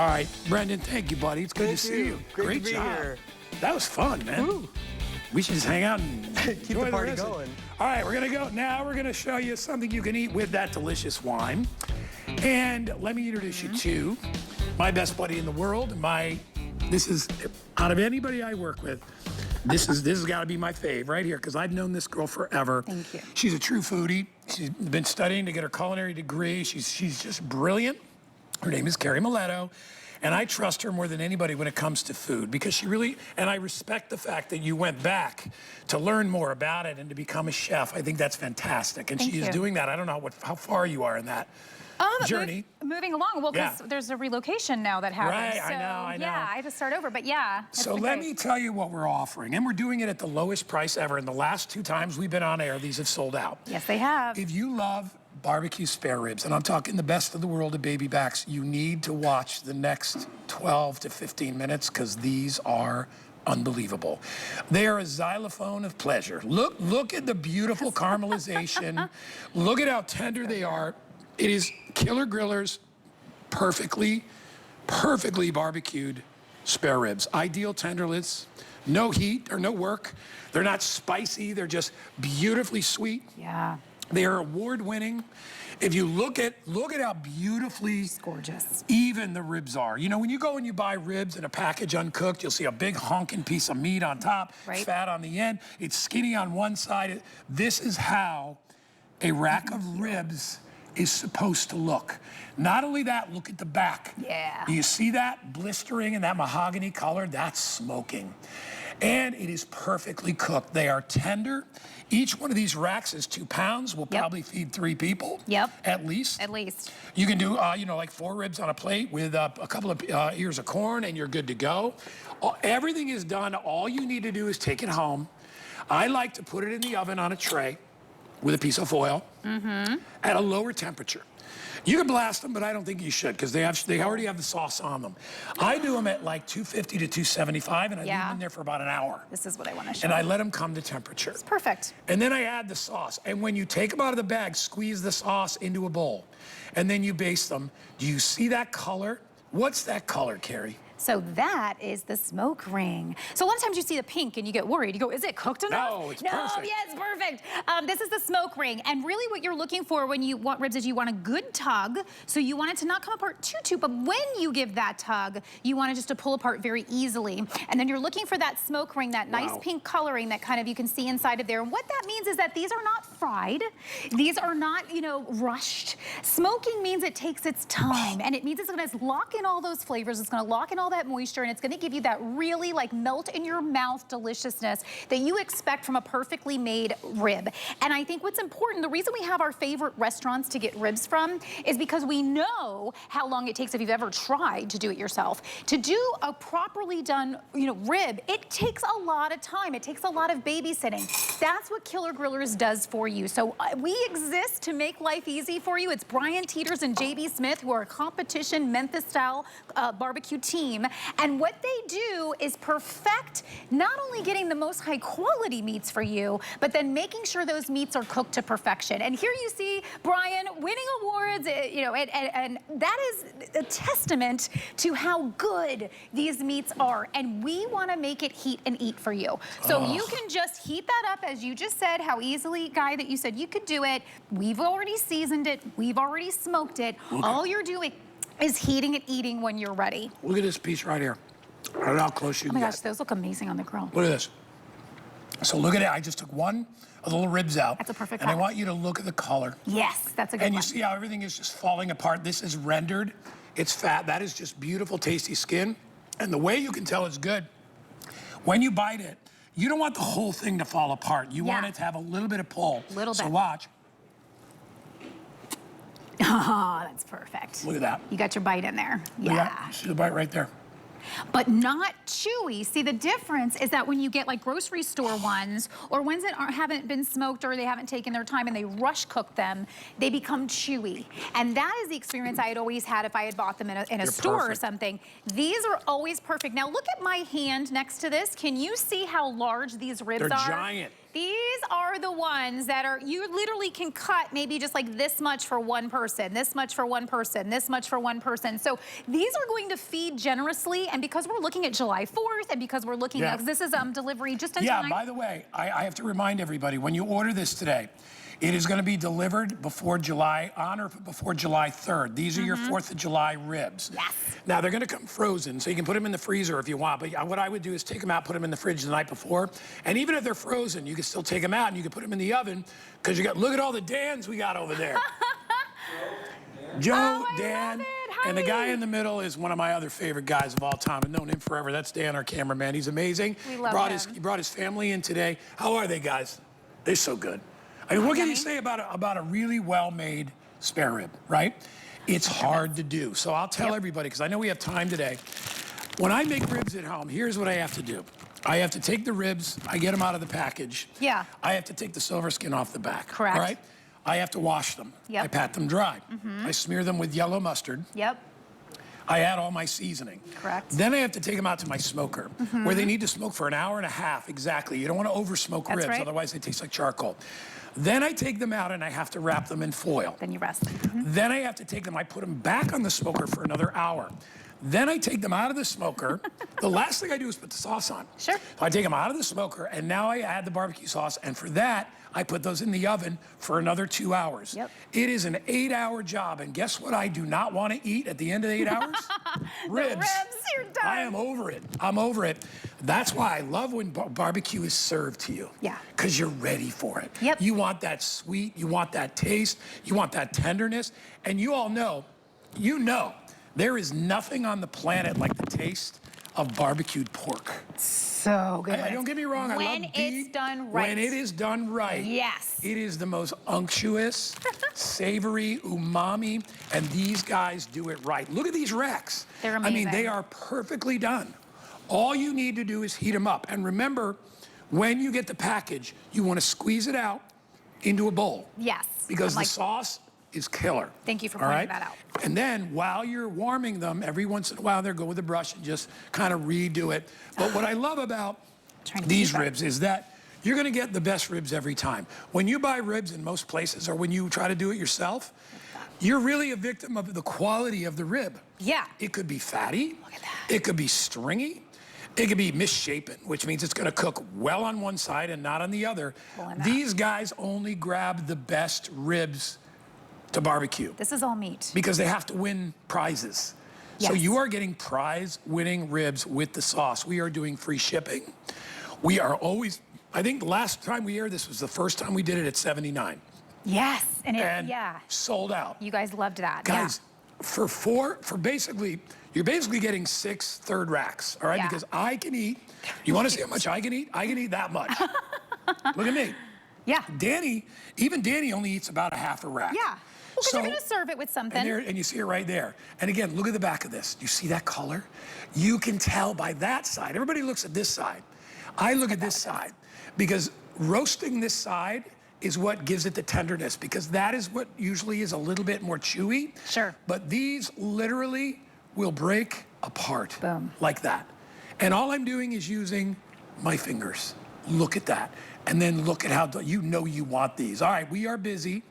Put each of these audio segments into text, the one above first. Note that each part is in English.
All right, Brendan, thank you, buddy. It's good to see you. Great job. Here. That was fun, man. Ooh. We should just hang out and keep the party going. All right, we're gonna go now. We're gonna show you something you can eat with that delicious wine. And let me introduce you to my best buddy in the world. This is, out of anybody I work with, this has got to be my fave right here, because I've known this girl forever. Thank you. She's a true foodie. She's been studying to get her culinary degree. She's just brilliant. Her name is Carrie Miletto, and I trust her more than anybody when it comes to food, because she really, and I respect the fact that you went back to learn more about it and to become a chef. I think that's fantastic, and Thank she is you. doing that. I don't know how far you are in that journey. Moving along, well, because there's a relocation now that happens. Right, so, I know. Yeah, I have to start over, but yeah. So let me tell you what we're offering, and we're doing it at the lowest price ever. And the last 2 times we've been on air, these have sold out. Yes, they have. If you love barbecue spare ribs, and I'm talking the best of the world of baby backs, you need to watch the next 12 to 15 minutes, because these are unbelievable. They are a xylophone of pleasure. Look at the beautiful caramelization. Look at how tender they are. It is Killer Griller's perfectly barbecued spare ribs. Ideal tenderless, no heat or no work. They're not spicy, they're just beautifully sweet. Yeah. They are award-winning. If you look at how beautifully gorgeous even the ribs are. You know, when you go and you buy ribs in a package uncooked, you'll see a big honking piece of meat on top, fat on the end. It's skinny on one side. This is how a rack of ribs is supposed to look. Not only that, look at the back. Yeah. Do you see that blistering and that mahogany color? That's smoking. And it is perfectly cooked. They are tender. Each one of these racks is 2 pounds. Will probably feed 3 people. At least. At least. You can do, you know, like 4 ribs on a plate with a couple of ears of corn, and you're good to go. Everything is done. All you need to do is take it home. I like to put it in the oven on a tray with a piece of foil at a lower temperature. You can blast them, but I don't think you should, because they already have the sauce on them. I do them at like 250 to 275, and I leave them in there for about an hour. This is what I want to show. And I let them come to temperature. It's perfect. And then I add the sauce. And when you take them out of the bag, squeeze the sauce into a bowl. And then you baste them. Do you see that color? What's that color, Carrie? So that is the smoke ring. So a lot of times you see the pink and you get worried. You go, is it cooked enough? No, it's perfect. Yeah, it's perfect. This is the smoke ring. And really what you're looking for when you want ribs is you want a good tug. So you want it to not come apart too, but when you give that tug, you want it just to pull apart very easily. And then you're looking for that smoke ring, that nice pink coloring that kind of you can see inside of there. And what that means is that these are not fried. These are not, you know, rushed. Smoking means it takes its time, and it means it's gonna lock in all those flavors. It's gonna lock in all that moisture, and it's gonna give you that really like melt in your mouth deliciousness that you expect from a perfectly made rib. And I think what's important, the reason we have our favorite restaurants to get ribs from is because we know how long it takes, if you've ever tried to do it yourself. To do a properly done, you know, rib, it takes a lot of time. It takes a lot of babysitting. That's what Killer Grillers does for you. So we exist to make life easy for you. It's Brian Teeters and JB Smith, who are a competition Memphis-style barbecue team. And what they do is perfect not only getting the most high quality meats for you, but then making sure those meats are cooked to perfection. And here you see Brian winning awards, you know, and that is a testament to how good these meats are. And we want to make it heat and eat for you. So you can just heat that up, as you just said, how easily, Guy, that you said you could do it. We've already seasoned it. We've already smoked it. All you're doing is heating and eating when you're ready. Look at this piece right here. I don't know how close you can Oh my get. gosh, those look amazing on the grill. Look at this. So look at it. I just took one of the little ribs out. That's a perfect And I want you to look at the color. Yes, that's a good one. And you see how everything is just falling apart. This is rendered. It's fat. That is just beautiful, tasty skin. And the way you can tell it's good, when you bite it, you don't want the whole thing to fall apart. You want it to have a little bit of pull. Little bit. So watch. Oh, that's perfect. Look at that. You got your bite in there. Look at that. See the bite right there. But not chewy. See, the difference is that when you get like grocery store ones, or ones that haven't been smoked, or they haven't taken their time and they rush cook them, they become chewy. And that is the experience I had always had if I had bought them in a store or something. These are always perfect. Now look at my hand next to this. Can you see how large these ribs are? They're giant. These are the ones that are, you literally can cut maybe just like this much for one person, this much for one person, this much for one person. So these are going to feed generously, and because we're looking at July 4th, and because we're looking at, this is delivery just in time. Yeah, by the way, I have to remind everybody, when you order this today, it is going to be delivered before July, on or before July 3rd. These are your 4th of July ribs. Yes. Now, they're going to come frozen, so you can put them in the freezer if you want. But what I would do is take them out, put them in the fridge the night before. And even if they're frozen, you can still take them out and you can put them in the oven, because you got, look at all the Dans we got over there. Joe, Dan, and the guy in the middle is one of my other favorite guys of all time. I've known him forever. That's Dan, our cameraman. He's amazing. We love him. He brought his family in today. How are they, guys? They're so good. I mean, what can you say about a really well-made spare rib, right? It's hard to do. So I'll tell everybody, because I know we have time today. When I make ribs at home, here's what I have to do. I have to take the ribs, I get them out of the package. Yeah. I have to take the silver skin off the back. Correct. All right? I have to wash them. Yep. I pat them dry. I smear them with yellow mustard. Yep. I add all my seasoning. Correct. Then I have to take them out to my smoker, where they need to smoke for an hour and a half, exactly. You don't want to over-smoke ribs, otherwise they taste like charcoal. Then I take them out and I have to wrap them in foil. Then you rest. Then I have to take them, I put them back on the smoker for another hour. Then I take them out of the smoker. The last thing I do is put the sauce on. Sure. So I take them out of the smoker, and now I add the barbecue sauce, and for that, I put those in the oven for another 2 hours. Yep. It is an 8-hour job, and guess what I do not want to eat at the end of the 8 hours? Ribs. The ribs, you're done. I am over it. I'm over it. That's why I love when barbecue is served to you. Yeah. Because you're ready for it. Yep. You want that sweet, you want that taste, you want that tenderness, and you all know, there is nothing on the planet like the taste of barbecued pork. So good. Don't get me wrong, I love beef. When it's done right. When it is done right. Yes. It is the most unctuous, savory, umami, and these guys do it right. Look at these racks. They're I mean, amazing. they are perfectly done. All you need to do is heat them up. And remember, when you get the package, you want to squeeze it out into a bowl. Yes. Because the sauce is killer. Thank you for pointing that out. And then while you're warming them, every once in a while, go with a brush and just kind of redo it. But what I love about these ribs is that you're going to get the best ribs every time. When you buy ribs in most places, or when you try to do it yourself, you're really a victim of the quality of the rib. Yeah. It could be fatty. Look at that. It could be stringy. It could be misshapen, which means it's going to cook well on one side and not on the other. These guys only grab the best ribs to barbecue. This is all meat. Because they have to win prizes. So you are getting prize-winning ribs with the sauce. We are doing free shipping. We are always, I think the last time we aired this was the first time we did it at 79. Yes, and sold out. You guys loved that. Guys, you're basically getting 6 third racks, all right? Yeah. Because I can eat, you want to see how much I can eat? I can eat that much. Look at me. Yeah. Even Danny only eats about a half a rack. Yeah. Well, because you're going to serve it with something. And you see it right there. And again, look at the back of this. Do you see that color? You can tell by that side. Everybody looks at this side. I look at this side because roasting this side is what gives it the tenderness, because that is what usually is a little bit more chewy. Sure. But these literally will break apart. Boom. Like that. And all I'm doing is using my fingers. Look at that. And then look at how you want these. All right, we are busy.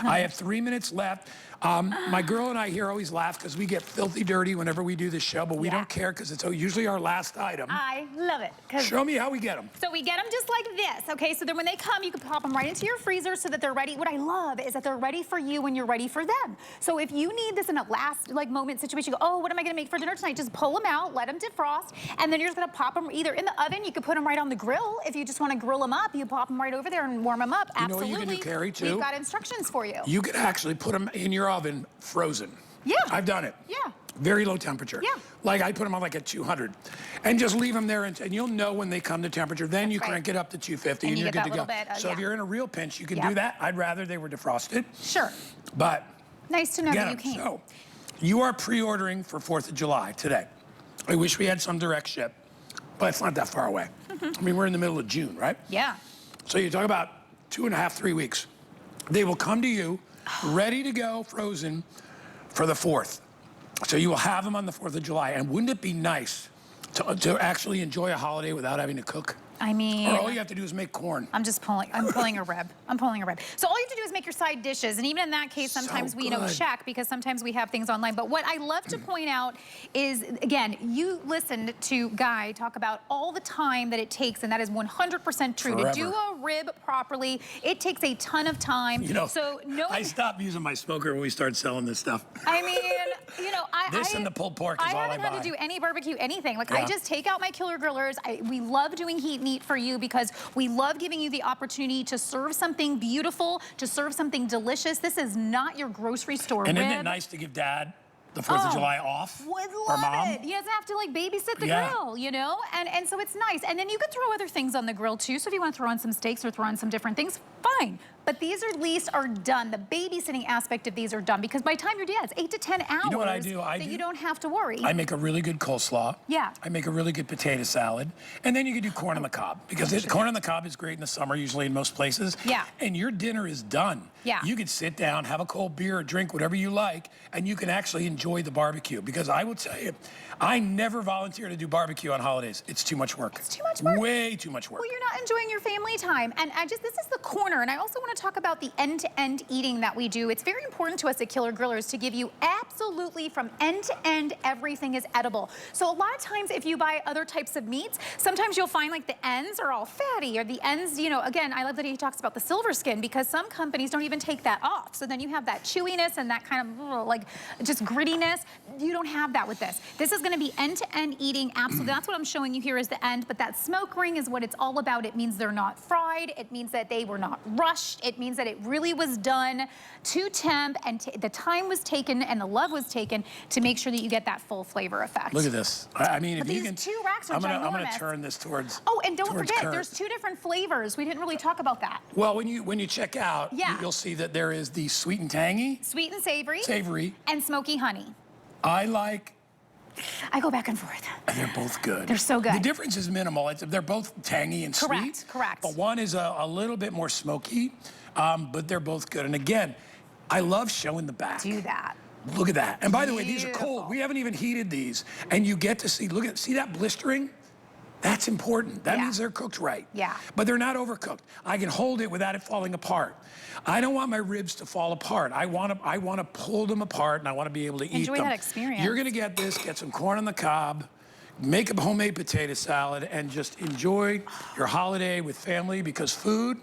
I have 3 minutes left. My girl and I here always laugh because we get filthy dirty whenever we do this show, but we don't care because it's usually our last item. I love it. Show me how we get them. So we get them just like this, okay? So then when they come, you can pop them right into your freezer so that they're ready. What I love is that they're ready for you when you're ready for them. So if you need this in a last moment situation, you go, oh, what am I gonna make for dinner tonight? Just pull them out, let them defrost, and then you're just gonna pop them either in the oven. You could put them right on the grill. If you just wanna grill them up, you pop them right over there and warm them up. You know what you can do, Carrie, too? We've got instructions for you. You can actually put them in your oven frozen. Yeah. I've done it. Yeah. Very low temperature. Yeah. Like I put them on like at 200 and just leave them there and you'll know when they come to temperature. Then you crank it up to 250 and you're good to go. So if you're in a real pinch, you can do that. I'd rather they were defrosted. Sure. But nice to know that you can. So you are pre-ordering for 4th of July today. I wish we had some direct ship, but it's not that far away. I mean, we're in the middle of June, right? Yeah. So you talk about 2.5, 3 weeks. They will come to you ready to go, frozen, for the 4th. So you will have them on the 4th of July. And wouldn't it be nice to actually enjoy a holiday without having to cook? I mean, Or all you have to do is make corn. I'm pulling a rib. I'm pulling a rib. So all you have to do is make your side dishes. And even in that case, sometimes we check because sometimes we have things online. But what I love to point out is, again, you listened to Guy talk about all the time that it takes, and that is 100% true. Forever. To do a rib properly, it takes a ton of time. You know, so I stopped using my smoker when we started selling this stuff. I mean, you know, this and the pulled pork is all I buy. I haven't had to do any barbecue anything. Like, Yeah. I just take out my killer grillers. We love doing heat meat for you because we love giving you the opportunity to serve something beautiful, to serve something delicious. This is not your grocery store rib. And isn't it nice to give Dad the 4th of July off? Would or love Mom? it. He doesn't have to like babysit the Yeah. grill, you know? And so it's nice. And then you could throw other things on the grill too. So if you want to throw on some steaks or throw on some different things, fine. But these at least are done. The babysitting aspect of these are done because by the time you're done, it's 8 to 10 hours You know what I do? you don't have to worry. I make a really good coleslaw. Yeah. I make a really good potato salad. And then you can do corn on the cob because corn on the cob is great in the summer, usually in most places. Yeah. And your dinner is done. Yeah. You could sit down, have a cold beer or drink, whatever you like, and you can actually enjoy the barbecue. Because I will tell you, I never volunteer to do barbecue on holidays. It's too much work. It's too much work. Way too much work. Well, you're not enjoying your family time. And this is the corner. And I also want to talk about the end-to-end eating that we do. It's very important to us at Killer Grillers to give you absolutely from end to end, everything is edible. So a lot of times if you buy other types of meats, sometimes you'll find like the ends are all fatty or the ends, you know, again, I love that he talks about the silver skin because some companies don't even take that off. So then you have that chewiness and that kind of like just grittiness. You don't have that with this. This is going to be end-to-end eating. Absolutely. That's what I'm showing you here is the end. But that smoke ring is what it's all about. It means they're not fried. It means that they were not rushed. It means that it really was done to temp and the time was taken and the love was taken to make sure that you get that full flavor effect. Look at this. I mean, But if you these can... 2 racks are ginormous. I'm going to turn this towards... Oh, and don't forget, Kurt. there's 2 different flavors. We didn't really talk about that. Well, when you check out, Yeah. you'll see that there is the sweet and tangy. Sweet and savory. Savory. And smoky honey. I like... I go back and forth. They're both good. They're so good. The difference is minimal. They're both tangy and sweet. Correct. But one is a little bit more smoky, but they're both good. And again, I love showing the back. Do that. Look at that. And by the way, these are Beautiful. cold. We haven't even heated these. And you get to see, see that blistering? That's important. That Yeah. means they're cooked right. Yeah. But they're not overcooked. I can hold it without it falling apart. I don't want my ribs to fall apart. I want to pull them apart and I want to be able to eat them. Enjoy that experience. You're going to get this, get some corn on the cob, make a homemade potato salad, and just enjoy your holiday with family because food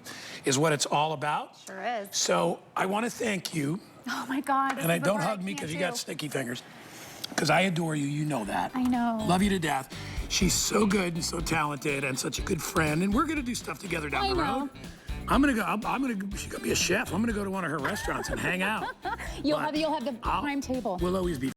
is what it's all about. Sure is. So I want to thank you. Oh my God. And don't hug me because you got sticky fingers. Because I adore you, you know that. I know. Love you to death. She's so good and so talented and such a good friend. And we're gonna do stuff together down the road. I'm gonna go. She's gonna be a chef. I'm gonna go to one of her restaurants and hang out. You'll have the prime table. We'll always be